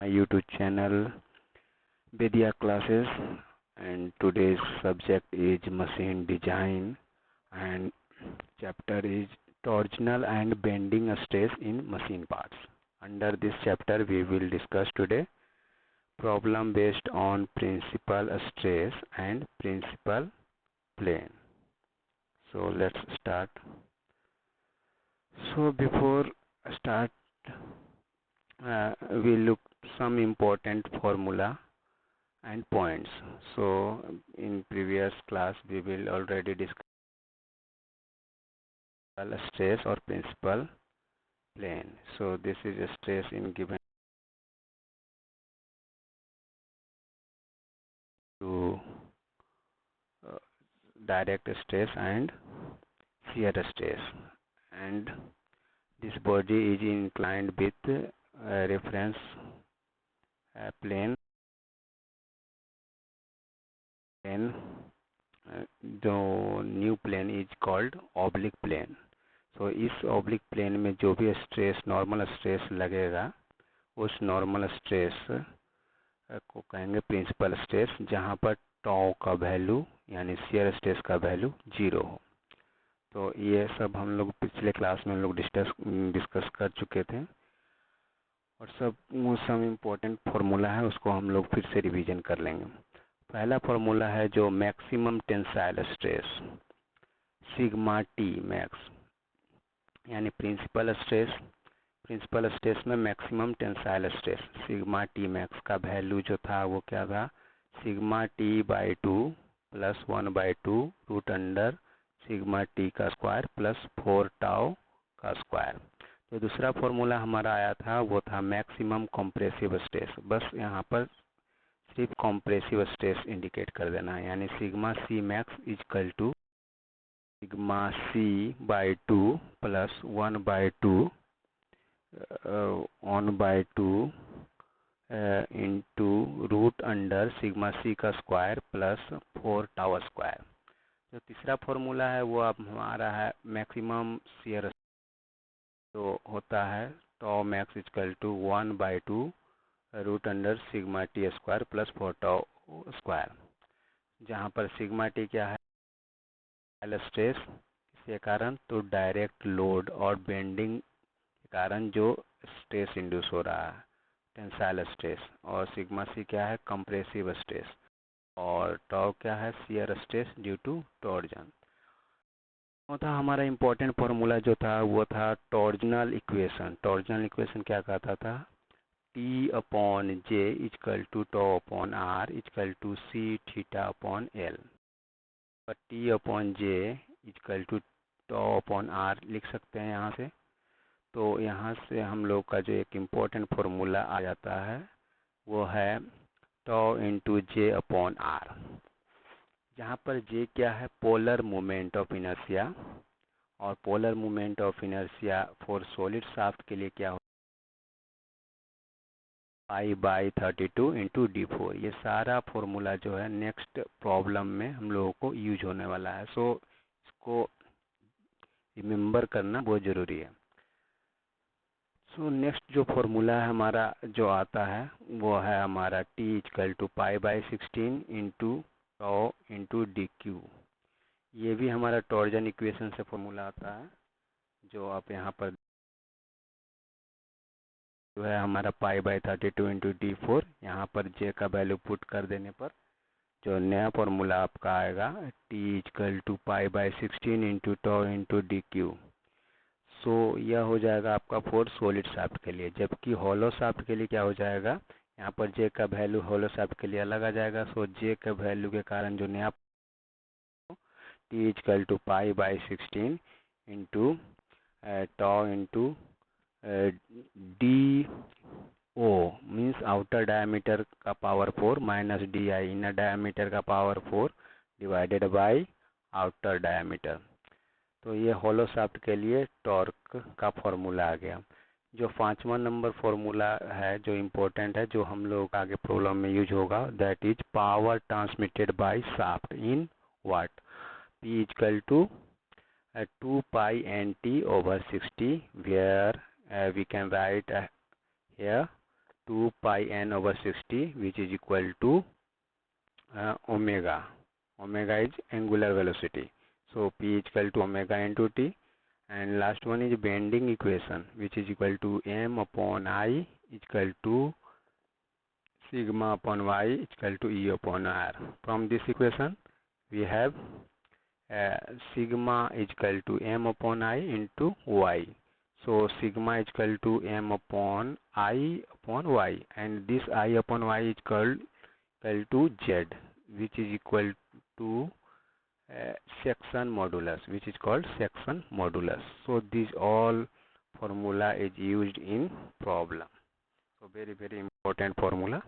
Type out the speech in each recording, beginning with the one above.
YouTube channel Vidya Classes, and today's subject is machine design, and chapter is torsional and bending stress in machine parts. Under this chapter we will discuss today problem based on principal stress and principal plane. So let's start. So before start, we look some important formula and points. So in previous class we will already discuss stress or principal plane. So this is a stress in given to direct stress and shear stress, and this body is inclined with reference plane. The new plane is called oblique plane. तो इस oblique plane में जो भी stress normal stress लगेगा उस normal stress को कहेंगे principal stress, जहाँ पर टॉ का वैल्यू यानी शियर स्ट्रेस का वैल्यू 0 हो। तो ये सब हम लोग पिछले क्लास में हम लोग डिस्कस कर चुके थे, और सब इम्पोर्टेंट फार्मूला है उसको हम लोग फिर से रिवीजन कर लेंगे। पहला फार्मूला है जो maximum tensile stress sigma T max, यानी प्रिंसिपल स्ट्रेस में maximum tensile stress sigma T max का वैल्यू जो था वो क्या था, sigma T by 2 plus 1/2 root under sigma T का स्क्वायर प्लस 4 टाउ का स्क्वायर। तो दूसरा फॉर्मूला हमारा आया था वो था मैक्सिमम कॉम्प्रेसिव स्ट्रेस। बस यहाँ पर सिर्फ कॉम्प्रेसिव स्ट्रेस इंडिकेट कर देना है, यानी sigma C max is equal to sigma C by 2 plus 1/2 into root under sigma C का स्क्वायर प्लस 4 टाउ स्क्वायर। जो तीसरा फॉर्मूला है वो अब हमारा है मैक्सिमम शियर, तो होता है tau max is equal to 1/2 root under sigma T square plus 4 tau square, जहाँ पर सिग्मा टी क्या है स्ट्रेस के कारण, तो डायरेक्ट लोड और बेंडिंग के कारण जो स्ट्रेस इंड्यूस हो रहा है टेंसाइल स्ट्रेस, और सिग्मा सी क्या है कंप्रेसिव स्ट्रेस, और टॉ क्या है shear stress due to torsion. था हमारा इम्पोर्टेंट फार्मूला जो था वो था टॉर्जनल इक्वेशन। टॉर्जनल इक्वेशन क्या कहता था, T upon J is equal to tau upon R is equal to C theta upon L. पर T upon J is equal to tau upon R लिख सकते हैं यहाँ से। तो यहाँ से हम लोग का जो एक इम्पोर्टेंट फार्मूला आ जाता है वो है टॉ इंटू जे अपॉन आर, जहाँ पर जे क्या है पोलर मोमेंट ऑफ इनर्शिया, और polar moment of inertia for solid shaft के लिए क्या हो π/32 इंटू d4। ये सारा फॉर्मूला जो है नेक्स्ट प्रॉब्लम में हम लोगों को यूज होने वाला है, सो इसको रिमेम्बर करना बहुत ज़रूरी है। सो नेक्स्ट जो फॉर्मूला है हमारा जो आता है वो है हमारा T is equal to π/16 into tau into DQ। ये भी हमारा टॉर्जन इक्वेशन से फॉर्मूला आता है, जो आप यहाँ पर जो है हमारा π/32 इंटू d4। यहाँ पर जे का वैल्यू पुट कर देने पर जो नया फॉर्मूला आपका आएगा T is equal to π/16 into tau into DQ। So यह हो जाएगा आपका फॉर सॉलिड शाफ्ट के लिए, जबकि हॉलो शाफ्ट के लिए क्या हो जाएगा, यहाँ पर जे का वैल्यू हॉलो शाफ्ट के लिए अलग आ जाएगा। सो जे के वैल्यू के कारण जो नया T is equal to π/16 into tau into D O means outer diameter का power 4 minus D I inner diameter का power 4 divided by outer diameter. तो ये हॉलो शाफ्ट के लिए टॉर्क का फॉर्मूला आ गया। जो 5वां नंबर फॉर्मूला है जो इम्पोर्टेंट है, जो हम लोग आगे प्रॉब्लम में यूज होगा, that is power transmitted by shaft in watt, P is equal to 2π/NT/60, where we can write here 2 pi n/60 which is equal to omega. Omega is angular velocity, so P is equal to omega into T. And last one is bending equation which is equal to m upon I is equal to sigma upon y is equal to E upon R. From this equation we have sigma is equal to m upon I into y. So sigma is equal to m upon I upon y, and this I upon y is equal to z, which is equal to section modulus, which is called section modulus. So this all formula is used in problem. So very important formula.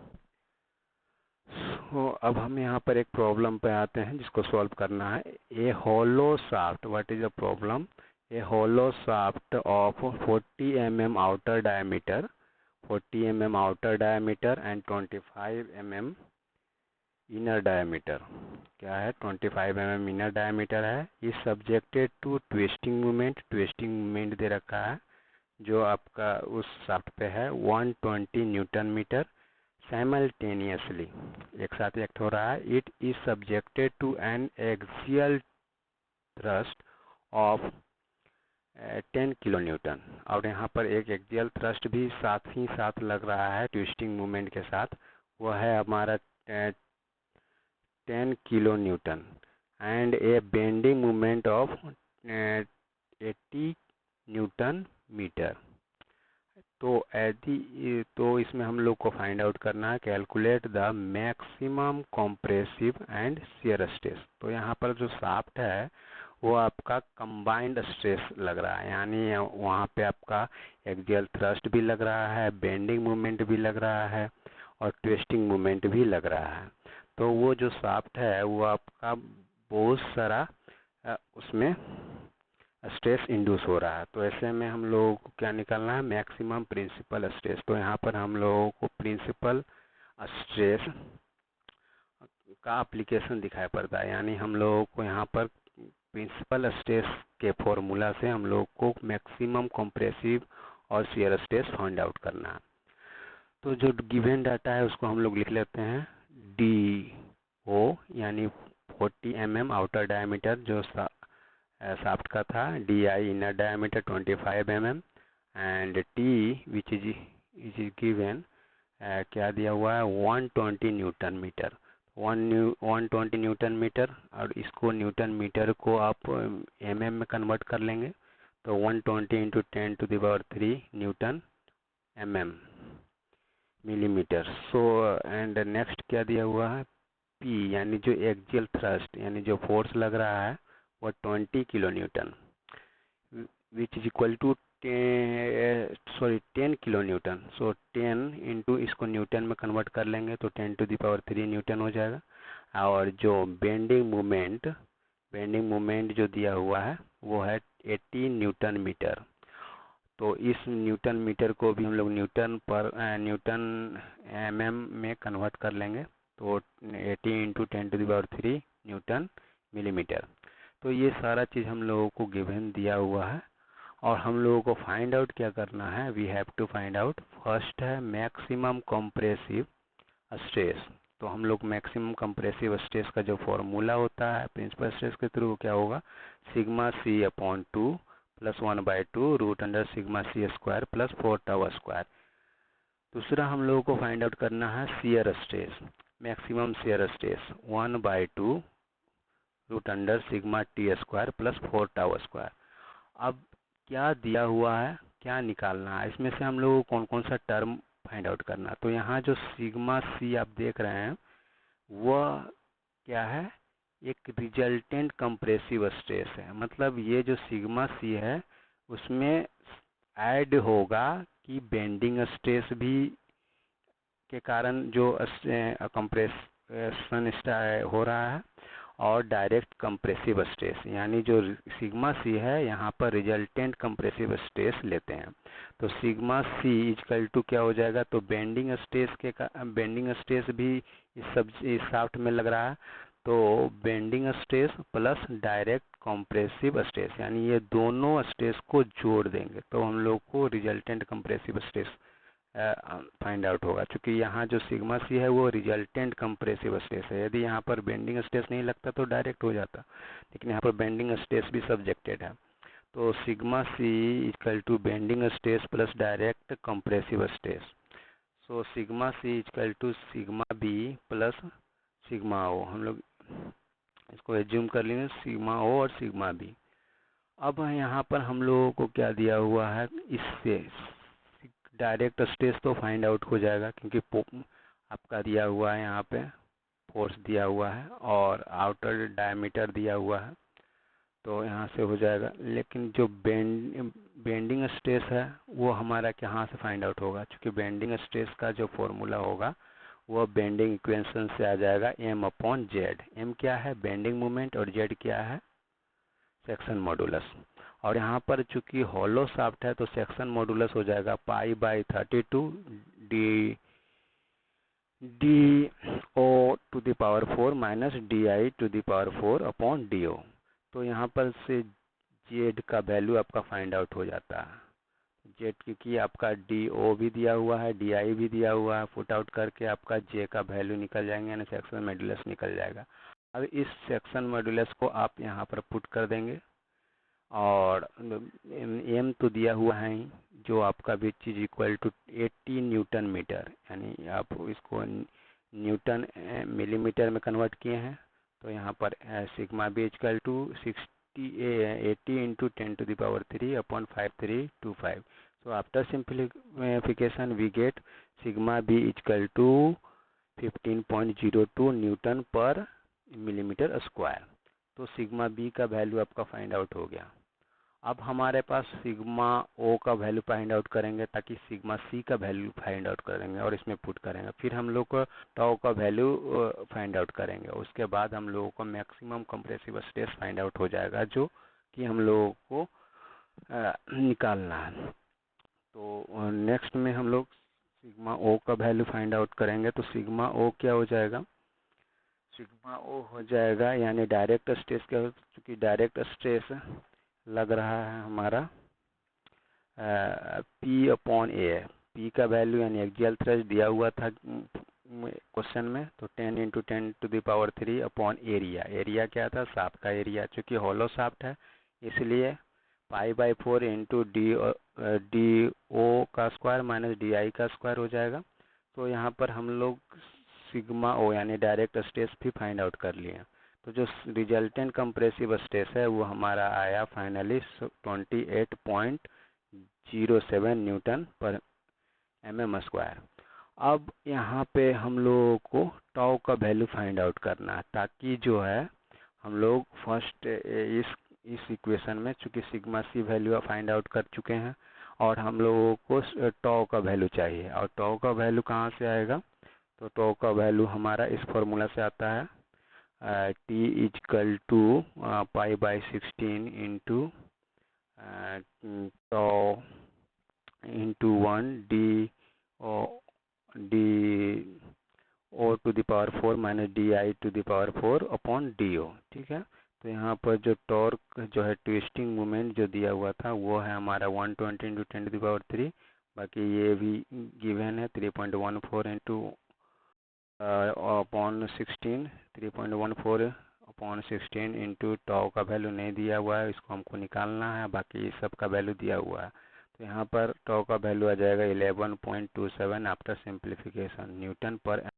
तो अब हम यहाँ पर एक problem पे आते हैं जिसको सॉल्व करना है. A hollow shaft, what is the problem? A hollow shaft of 40 mm outer diameter, 40 mm outer diameter and 25 mm inner diameter. क्या है? 25 mm इनर डायमीटर है. Is subjected to twisting movement. Twisting movement दे रखा है जो आपका उस shaft पे है 120 न्यूटन मीटर साइमल्टेनियसली, एक साथ एक्ट हो रहा है. It is subjected to an axial thrust of 10 kilo newton. और यहाँ पर एक एक्सियल थ्रस्ट भी साथ ही साथ लग रहा है ट्विस्टिंग मूवमेंट के साथ, वो है हमारा 10 kilo newton and a bending movement of 80 newton metre. तो इसमें हम लोग को फाइंड आउट करना है calculate the maximum compressive and shear stress. तो यहाँ पर जो शाफ्ट है वो आपका कंबाइंड स्ट्रेस लग रहा है, यानी वहाँ पे आपका एक्सियल थ्रस्ट भी लग रहा है, बेंडिंग मूवमेंट भी लग रहा है और ट्विस्टिंग मूवमेंट भी लग रहा है. तो वो जो शाफ्ट है वो आपका बहुत सारा उसमें स्ट्रेस इंड्यूस हो रहा है. तो ऐसे में हम लोगों को क्या निकालना है? Maximum principal stress. तो यहाँ पर हम लोगों को प्रिंसिपल स्ट्रेस का एप्लीकेशन दिखाई पड़ता है, यानी हम लोगों को यहाँ पर प्रिंसिपल स्ट्रेस के फॉर्मूला से हम लोग को मैक्सिमम कॉम्प्रेसिव और शियर स्ट्रेस फाइंड आउट करना है. तो जो गिवन डाटा है उसको हम लोग लिख लेते हैं. डी ओ यानी 40 mm आउटर डायमीटर जो शाफ्ट का था, D I inner diameter 25 mm and T which is given क्या दिया हुआ है? 120 न्यूटन मीटर. 120 न्यूटन मीटर, और इसको न्यूटन मीटर को आप mm में कन्वर्ट कर लेंगे तो 120 into 10⁻³ Newton mm millimetre. So and next क्या दिया हुआ है? पी यानी जो एक्सियल थ्रस्ट यानी जो फोर्स लग रहा है वो 20 kilo newton which is equal to 10 kilo newton. So 10 into इसको न्यूटन में कन्वर्ट कर लेंगे तो 10⁻³ न्यूटन हो जाएगा. और जो बेंडिंग मूवमेंट जो दिया हुआ है वो है 80 न्यूटन मीटर. तो इस न्यूटन मीटर को भी हम लोग न्यूटन mm में कन्वर्ट कर लेंगे तो 80 इंटू 10⁻³ न्यूटन मिलीमीटर. तो ये सारा चीज़ हम लोगों को गिवन दिया हुआ है और हम लोगों को फाइंड आउट क्या करना है? We have to find out. First है मैक्सिमम कंप्रेसिव स्ट्रेस. तो हम लोग मैक्सिमम कंप्रेसिव स्ट्रेस का जो फॉर्मूला होता है प्रिंसिपल स्ट्रेस के थ्रू क्या होगा? Sigma C upon 2 plus 1/2 root under sigma C square plus 4 tau square. दूसरा हम लोगों को फाइंड आउट करना है shear stress. Maximum shear stress 1/2 root under sigma T square plus 4 tau square. अब क्या दिया हुआ है, क्या निकालना है? इसमें से हम लोगों को कौन कौन सा टर्म फाइंड आउट करना है? तो यहाँ जो सिग्मा सी आप देख रहे हैं वह क्या है? एक रिजल्टेंट कंप्रेसिव स्ट्रेस है. मतलब ये जो सिग्मा सी है उसमें ऐड होगा कि बेंडिंग स्ट्रेस भी के कारण जो कंप्रेशन हो रहा है और डायरेक्ट कंप्रेसिव स्ट्रेस, यानी जो सिग्मा सी है यहाँ पर रिजल्टेंट कंप्रेसिव स्ट्रेस लेते हैं. तो सिग्मा सी इक्वल टू क्या हो जाएगा? तो बेंडिंग स्ट्रेस भी इस शाफ्ट में लग रहा है तो bending stress plus direct compressive stress, यानी ये दोनों स्ट्रेस को जोड़ देंगे तो हम लोग को resultant compressive stress find out होगा, क्योंकि यहाँ जो सिग्मा सी है वो रिजल्टेंट कंप्रेसिव स्ट्रेस है। यदि यहाँ पर बेंडिंग स्ट्रेस नहीं लगता तो डायरेक्ट हो जाता, लेकिन यहाँ पर बेंडिंग स्ट्रेस भी सब्जेक्टेड है। तो sigma C equal to bending stress plus direct compressive stress. So sigma C equal to sigma B plus sigma O. हम लोग इसको एज्यूम कर लेंगे सिग्मा ओ और सिग्मा बी। अब यहाँ पर हम लोगों को क्या दिया हुआ है, इससे डायरेक्ट स्ट्रेस तो फाइंड आउट हो जाएगा, क्योंकि आपका दिया हुआ है यहाँ पे फोर्स दिया हुआ है और आउटर डायमीटर दिया हुआ है, तो यहाँ से हो जाएगा। लेकिन जो बेंडिंग स्ट्रेस है वो हमारा कहाँ से फाइंड आउट होगा, क्योंकि बेंडिंग स्ट्रेस का जो फॉर्मूला होगा वो बेंडिंग इक्वेशन से आ जाएगा m/z। m क्या है, बेंडिंग मोमेंट, और z क्या है, सेक्शन मॉडुलस। और यहाँ पर चूंकि हॉलो शाफ्ट है तो सेक्शन मॉडुलस हो जाएगा π/32 D O to the power 4 minus DI to the power 4 upon DO। तो यहाँ पर से जेड का वैल्यू आपका फाइंड आउट हो जाता है। जेड क्योंकि आपका DO भी दिया हुआ है, DI भी दिया हुआ है, फुट आउट करके आपका जे का वैल्यू निकल जाएंगे, यानी सेक्शन मॉडुलस निकल जाएगा। अब इस सेक्शन मॉडुलस को आप यहाँ पर पुट कर देंगे, और एम तो दिया हुआ है ही, जो आपका which is equal to 80 newton metre, यानी आप इसको न्यूटन मिलीमीटर में कन्वर्ट किए हैं। तो यहाँ पर sigma B equal to 80 into 10⁻³ / 5325। So after simplification we get sigma B equal to 15.02 newton per millimetre square. तो सिग्मा बी का वैल्यू आपका फाइंड आउट हो गया। अब हमारे पास सिग्मा ओ का वैल्यू फाइंड आउट करेंगे, ताकि सिग्मा सी का वैल्यू फाइंड आउट करेंगे और इसमें पुट करेंगे। फिर हम लोग को टाउ का वैल्यू फाइंड आउट करेंगे। उसके बाद हम लोगों को maximum compressive stress find out हो जाएगा, जो कि हम लोगों को निकालना है। तो नेक्स्ट में हम लोग सिग्मा ओ का वैल्यू फाइंड आउट करेंगे। तो सिग्मा ओ क्या हो जाएगा, सिग्मा ओ हो जाएगा, यानी डायरेक्ट स्ट्रेस का, क्योंकि डायरेक्ट स्ट्रेस लग रहा है हमारा P/A। P का वैल्यू यानी एक्सियल थ्रस्ट दिया हुआ था क्वेश्चन में, तो 10 इंटू 10⁻³ अपॉन एरिया। एरिया क्या था, शाफ्ट का एरिया, चूँकि हॉलो शाफ्ट है इसलिए π/4 इंटू DO का स्क्वायर माइनस DI का स्क्वायर हो जाएगा। तो यहाँ पर हम लोग सिग्मा ओ यानी डायरेक्ट स्ट्रेस भी फाइंड आउट कर लिए। तो जो रिजल्टेंट कंप्रेसिव स्ट्रेस है वो हमारा आया फाइनली 28.07 न्यूटन पर mm²। अब यहाँ पे हम लोगों को टाउ का वैल्यू फाइंड आउट करना है, ताकि जो है हम लोग फर्स्ट इस इक्वेशन में, चूँकि sigma C value find out कर चुके हैं और हम लोगों को टाउ का वैल्यू चाहिए। और टाउ का वैल्यू कहाँ से आएगा, तो टाउ का वैल्यू हमारा इस फॉर्मूला से आता है, T equal to π/16 into tau into 1 DO to the power 4 minus DI to the power 4 upon DO। ठीक है, तो यहाँ पर जो टॉर्क जो है ट्विस्टिंग मोमेंट जो दिया हुआ था वो है हमारा 120 इंटू 10⁻³ बाकी ये भी गिवन है 3.14 into upon 16 3.14 upon 16 into tau का वैल्यू नहीं दिया हुआ है, इसको हमको निकालना है, बाकी सब का वैल्यू दिया हुआ है। तो यहाँ पर टाउ का वैल्यू आ जाएगा 11.27 आफ्टर सिंप्लीफिकेशन न्यूटन पर।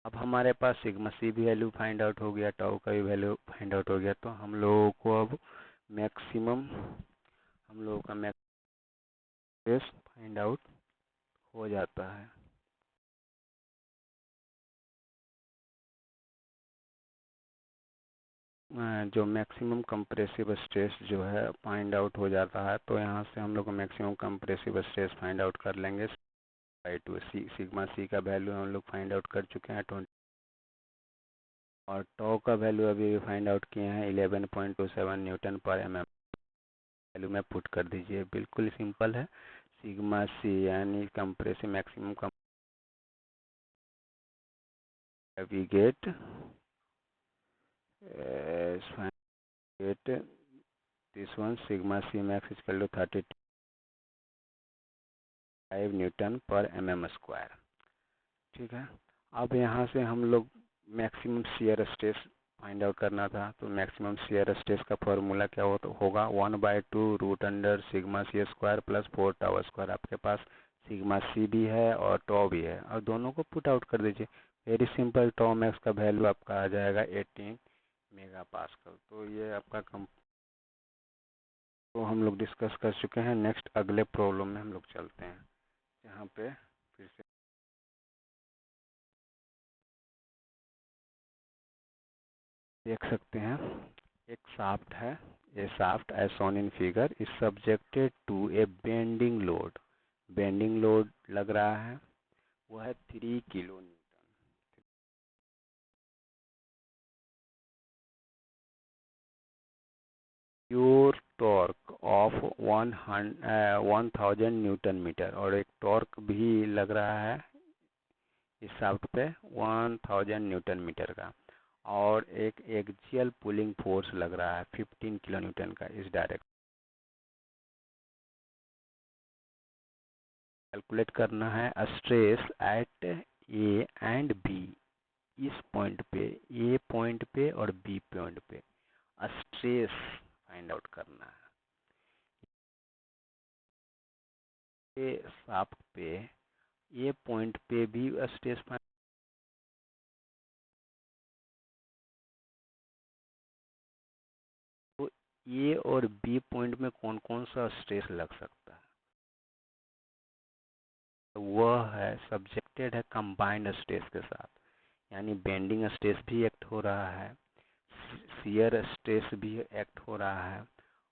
अब हमारे पास सिग्मा सी भी वैल्यू फाइंड आउट हो गया, टाउ का भी वैल्यू फाइंड आउट हो गया। तो हम लोगों को अब मैक्सिमम हम लोगों का मैक्सिमम फाइंड आउट हो जाता है। जो मैक्सिमम कंप्रेसिव स्ट्रेस जो है फाइंड आउट हो जाता है, तो यहाँ से हम लोग maximum compressive stress find out कर लेंगे। सिग्मा सी का वैल्यू हम लोग फाइंड आउट कर चुके हैं 20, और टाउ का वैल्यू अभी भी फाइंड आउट किए हैं 11.27 न्यूटन पर mm। वैल्यू में पुट कर दीजिए, बिल्कुल सिंपल है। सिग्मा सी यानी compressive maximum we get this one sigma C max is equal to 32 newton per mm square. ठीक है, अब यहाँ से हम लोग maximum shear stress find out करना था, तो मैक्सिमम शियर स्ट्रेस का फॉर्मूला क्या होगा 1/2 root under sigma C square plus 4 tau square. आपके पास सिग्मा सी भी है और टॉ भी है, और दोनों को पुट आउट कर दीजिए। वेरी सिंपल, टॉ मैक्स का वैल्यू आपका आ जाएगा 18 मेगा पास्कल। तो ये आपका तो हम लोग डिस्कस कर चुके हैं। नेक्स्ट अगले प्रॉब्लम में हम लोग चलते हैं, यहाँ पे फिर से देख सकते हैं। एक शाफ्ट है, ये shaft as shown in figure is subjected to a bending load. Bending load लग रहा है, वो है 3 kilo newton. Pure torque of 1000 newton metre, और एक टॉर्क भी लग रहा है इस शाफ्ट पे 1000 न्यूटन मीटर का, और एक एक्सियल पुलिंग फोर्स लग रहा है 15 किलो न्यूटन का इस डायरेक्ट। कैलकुलेट करना है stress at A and B. इस पॉइंट पे, ए पॉइंट पे और बी पॉइंट पे स्ट्रेस फाइंड आउट करना है। ए शाफ्ट पे ए पॉइंट पे भी स्ट्रेस फाइंड, तो ए और बी पॉइंट में कौन कौन सा स्ट्रेस लग सकता है, तो वह है सब्जेक्टेड है कंबाइंड स्ट्रेस के साथ, यानी बेंडिंग स्ट्रेस भी एक्ट हो रहा है, शियर स्ट्रेस भी एक्ट हो रहा है,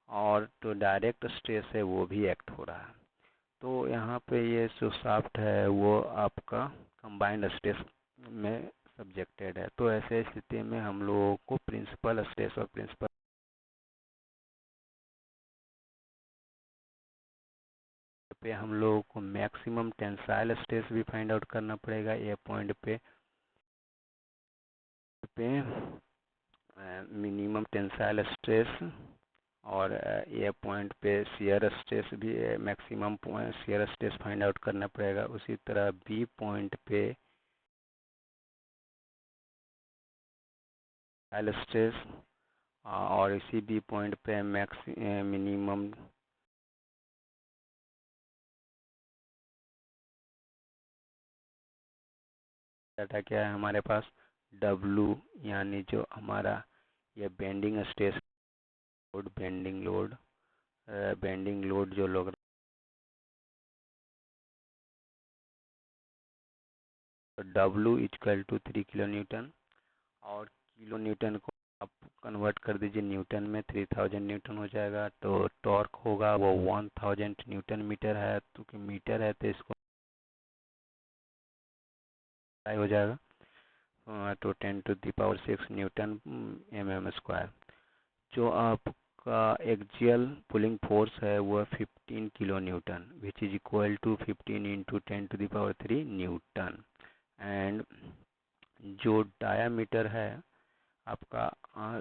और जो डायरेक्ट स्ट्रेस है वो भी एक्ट हो रहा है। तो यहाँ पे ये जो शाफ्ट है वो आपका कंबाइंड स्ट्रेस में सब्जेक्टेड है। तो ऐसे स्थिति में हम लोगों को प्रिंसिपल स्ट्रेस और प्रिंसिपल पे हम लोगों को मैक्सिमम टेंसाइल स्ट्रेस भी फाइंड आउट करना पड़ेगा। ए पॉइंट पे मिनिमम टेंसाइल स्ट्रेस, और ए पॉइंट पे शियर स्ट्रेस भी, maximum shear stress find out करना पड़ेगा। उसी तरह बी पॉइंट पे स्ट्रेस, और इसी बी पॉइंट पे मिनिमम डाटा क्या है हमारे पास W, यानी जो हमारा ये bending stress load, bending load जो लोग W equal to 3 kilo newton, और किलो न्यूटन को आप कन्वर्ट कर दीजिए न्यूटन में, 3000 न्यूटन हो जाएगा। तो टॉर्क होगा वो 1000 न्यूटन मीटर है, क्योंकि मीटर है तो इसको हो जाएगा, तो 10⁶ न्यूटन mm स्क्वायर। जो आपका एक्सियल पुलिंग फोर्स है वो 15 kilo newton, which is equal to 15 into 10⁻³ newton. And जो डायामीटर है आपका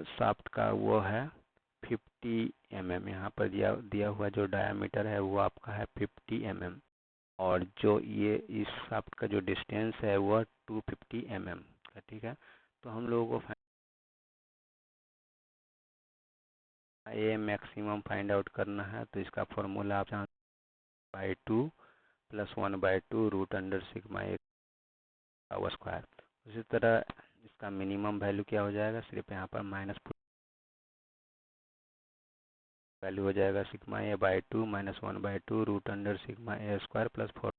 शाफ्ट का वो है 50 mm। यहाँ पर दिया हुआ जो डायामीटर है वो आपका है 50 mm, और जो ये इस शाफ्ट का जो डिस्टेंस है वह 250 mm का। ठीक है, तो हम लोगों को ए मैक्सिमम फाइंड आउट करना है, तो इसका फॉर्मूला आप जान 2 + 1/2 रूट अंडर सिग्मा ए का स्क्वायर। उसी तरह इसका मिनिमम वैल्यू क्या हो जाएगा, सिर्फ यहाँ पर माइनस वैल्यू हो जाएगा sigma A/2 - 1/2 root under sigma A square plus 4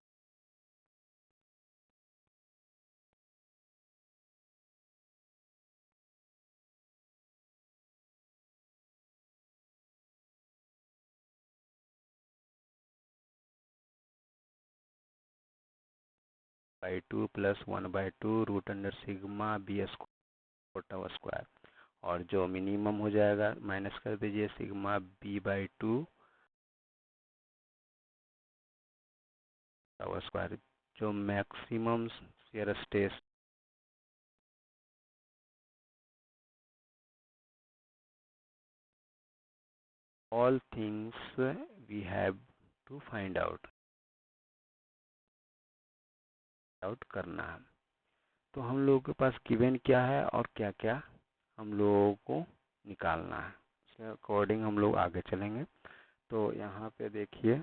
2 + 1/2 root under sigma B square. और जो मिनिमम हो जाएगा माइनस कर दीजिए सिग्मा B/2 स्क्वायर। जो maximum shear stress all things we have to find out। Out करना है। तो हम लोगों के पास गिवन क्या है और क्या क्या हम लोगों को निकालना है, उसके अकॉर्डिंग हम लोग आगे चलेंगे। तो यहाँ पे देखिए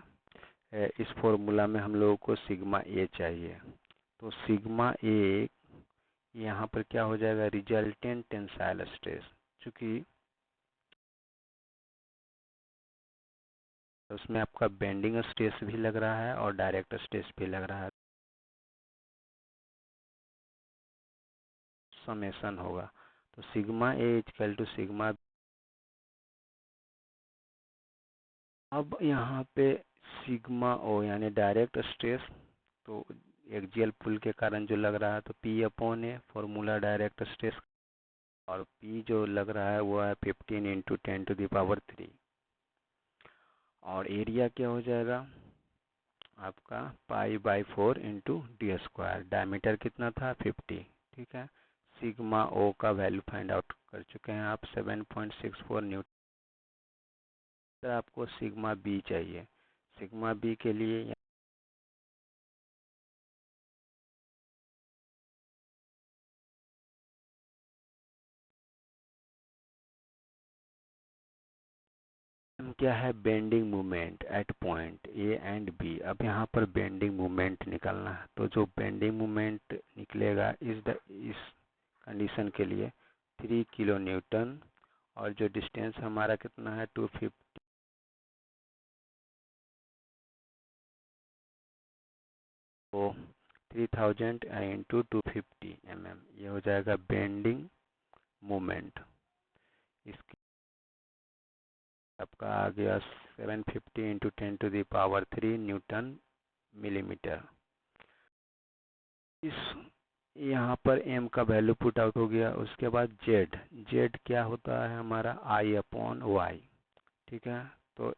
इस फॉर्मूला में हम लोगों को सिग्मा ए चाहिए। तो सिग्मा ए यहाँ पर क्या हो जाएगा, रिजल्टेंट टेंसाइल स्ट्रेस, चूँकि उसमें आपका बेंडिंग स्ट्रेस भी लग रहा है और डायरेक्ट स्ट्रेस भी लग रहा है, समेशन होगा। तो sigma A equal to sigma. अब यहाँ पे सिग्मा ओ यानी डायरेक्ट स्ट्रेस, तो एक्सियल पुल के कारण जो लग रहा है तो P upon A formula direct stress, और पी जो लग रहा है वो है 15 इंटू 10⁻³ और एरिया क्या हो जाएगा आपका π/4 इंटू डी स्क्वायर। डायमीटर कितना था 50, ठीक है। सिग्मा ओ का वैल्यू फाइंड आउट कर चुके हैं आप 7.64 न्यूटन। तो आपको सिग्मा बी चाहिए। सिग्मा बी के लिए क्या है, bending moment at point A and B. अब यहाँ पर बेंडिंग मोमेंट निकालना है। तो जो बेंडिंग मोमेंट निकलेगा इस कंडीशन के लिए 3 किलो न्यूटन, और जो डिस्टेंस हमारा कितना है 250, तो 3000 इंटू 250 mm, ये हो जाएगा बेंडिंग मोमेंट। इसके आपका आ गया 750 इंटू 10⁻³ न्यूटन मिलीमीटर। इस यहाँ पर m का वैल्यू पुट आउट हो गया। उसके बाद z क्या होता है हमारा I/y, ठीक है। तो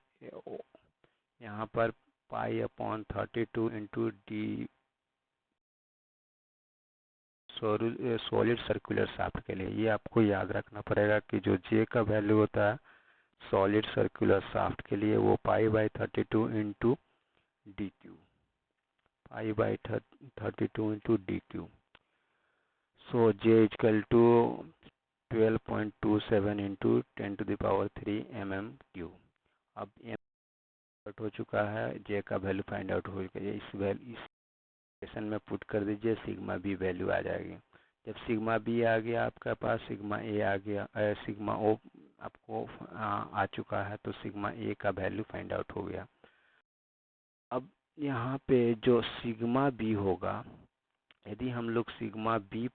यहाँ पर π/32 into D solid circular shaft के लिए, ये आपको याद रखना पड़ेगा कि जो j का वैल्यू होता है सॉलिड सर्कुलर शाफ्ट के लिए वो π/32 into D cube. So j equal to 12.27 into 10⁻³ mm³। अब m आउट हो चुका है, j का वैल्यू फाइंड आउट हो गया। इस इक्वेशन में पुट कर दीजिए, सिग्मा बी वैल्यू आ जाएगी। जब सिग्मा बी आ गया आपके पास, सिग्मा ए आ गया, सिग्मा ओ आपको आ चुका है, तो सिग्मा ए का वैल्यू फाइंड आउट हो गया। अब यहाँ पे जो सिग्मा बी होगा, यदि हम लोग सिग्मा बी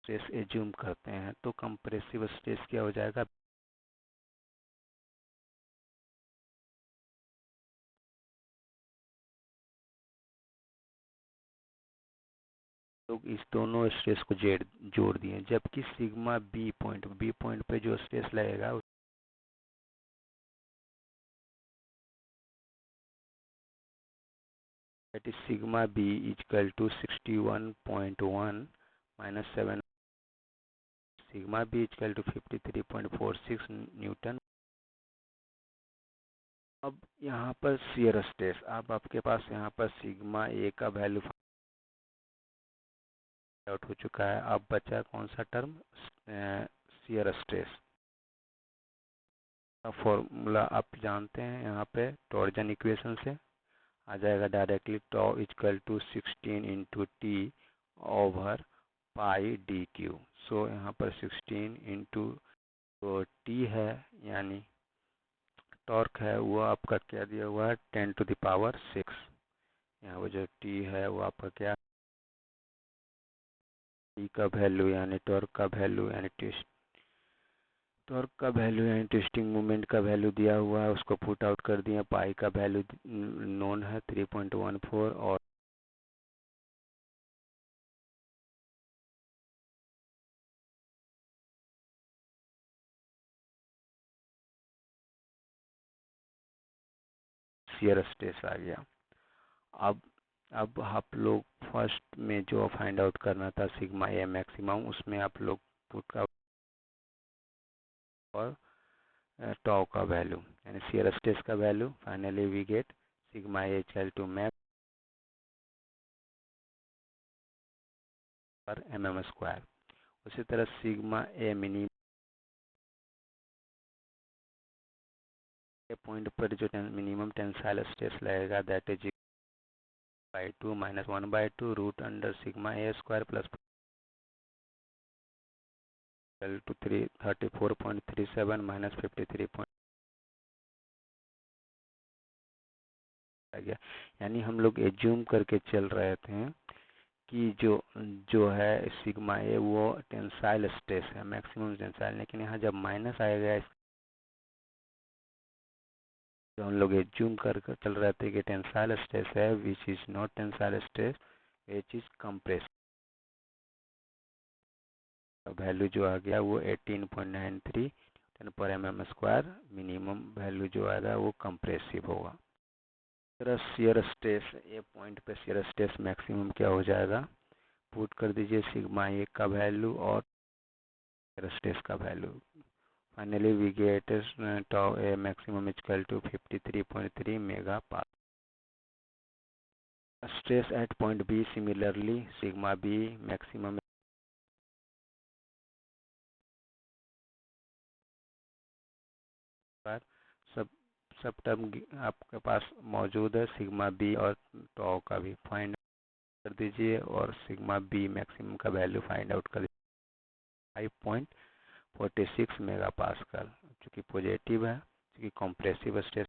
स्ट्रेस एज्यूम करते हैं तो कंप्रेसिव स्ट्रेस क्या हो जाएगा, लोग इस दोनों स्ट्रेस को जोड़ दिए, जबकि सिग्मा बी पॉइंट पे जो स्ट्रेस लगेगा that is sigma b equal to 61.1 minus 7, sigma b equal to 53.46 Newton. अब यहाँ पर शियर स्ट्रेस, अब आपके पास यहाँ पर सिग्मा ए का वैल्यू आउट हो चुका है। अब बचा कौन सा टर्म, शियर स्ट्रेस का फॉर्मूला आप जानते हैं, यहाँ पे टॉर्जन इक्वेशन से आ जाएगा directly, tau equal to 16 into T over pi D cube. So यहाँ पर 16 इंटू तो टी है यानी टॉर्क है वो आपका क्या दिया हुआ है 10⁻⁶। यहाँ वो जो टी है वो आपका क्या, टी का वैल्यू यानी टॉर्क का वैल्यू यानी ट्विस्टिंग मोमेंट का वैल्यू दिया हुआ है, उसको पुट आउट कर दिया। पाई का वैल्यू नोन है 3.14 और शियर स्ट्रेस आ गया। अब आप लोग फर्स्ट में जो फाइंड आउट करना था सिग्मा ए मैक्सिमम, उसमें आप लोग पुट का और टॉ का वैल्यू यानी शियर स्ट्रेस का value, finally we get sigma A equal to max per mm square. उसी तरह सिग्मा ए मिनिमम पॉइंट पर जो मिनिमम टेंसाइल स्ट्रेस लगेगा that is by 2 minus 1/2 root under sigma A square plus two 34.37 minus 53 आ गया। यानी हम लोग एज्यूम करके चल रहे थे कि जो है सिग्मा ए वो टेंसाइल स्ट्रेस है, मैक्सिमम टेंसाइल, लेकिन यहाँ जब माइनस आएगा तो हम लोग एज्यूम कर चल रहे थे कि टेंसाइल स्ट्रेस है, which is not tensile stress, which is compress. Value जो आ गया वो 18.93 टेन पर mm स्क्वायर, मिनिमम वैल्यू जो आएगा वो कंप्रेसिव होगा। तरह शियर स्ट्रेस, ए पॉइंट पे शियर स्ट्रेस मैक्सिमम क्या हो जाएगा, पुट कर दीजिए सिग्मा ए का वैल्यू और शियर स्ट्रेस का value. Finally we get tau A maximum equal to 53.3 mega pascal. Stress at point B similarly sigma B maximum सब सब टर्म आपके पास मौजूद है, सिग्मा बी और टाउ का भी फाइंड कर दीजिए और सिग्मा बी मैक्सिमम का वैल्यू फाइंड आउट कर 5.46 मेगा पास्कल, चूँकि पॉजिटिव है, क्योंकि कॉम्प्रेसिव स्ट्रेस।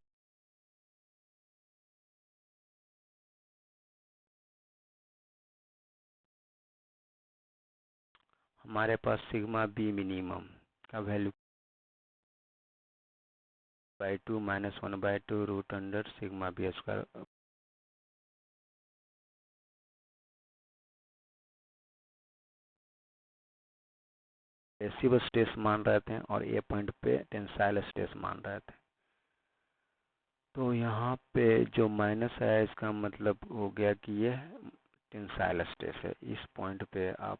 हमारे पास सिग्मा बी मिनिमम का value by 2 minus 1/2 root under sigma B square. एसिव स्ट्रेस मान रहे थे और ए पॉइंट पे टेंसाइल स्ट्रेस मान रहे थे। तो यहाँ पे जो माइनस है इसका मतलब हो गया कि ये टेंसाइल स्ट्रेस है। इस पॉइंट पे आप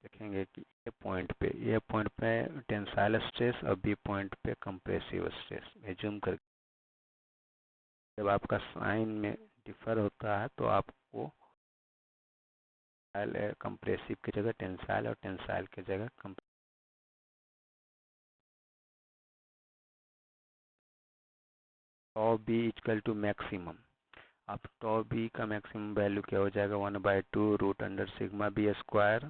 देखेंगे कि ए पॉइंट पे टेंसाइल स्ट्रेस और बी पॉइंट पे कंप्रेसिव स्ट्रेस एज्यूम कर। जब आपका साइन में डिफर होता है तो आपको कंप्रेसिव की जगह टेंसाइल और टेंसाइल की जगह tau B equal to maximum. अब टॉ बी का मैक्सिमम वैल्यू क्या हो जाएगा, 1/2 root under sigma B square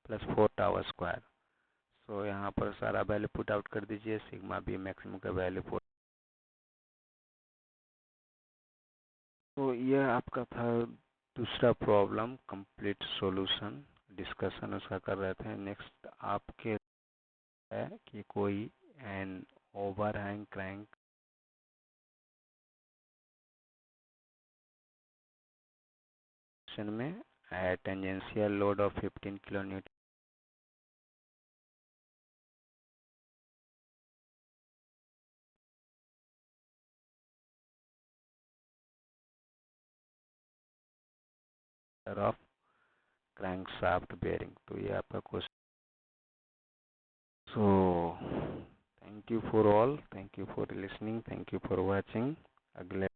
plus 4 tau square. सो यहाँ पर सारा वैल्यू पुट आउट कर दीजिए, सिग्मा बी मैक्सिमम का वैल्यू 4। तो यह आपका था दूसरा प्रॉब्लम, कंप्लीट सॉल्यूशन डिस्कशन उसका कर रहे थे। नेक्स्ट आपके है कि कोई एन ओवरहैंग क्रैंक में tangential load of 15 kilo Newton of crankshaft bearing. तो ये आपका question. So thank you for all, thank you for listening, thank you for watching. अगले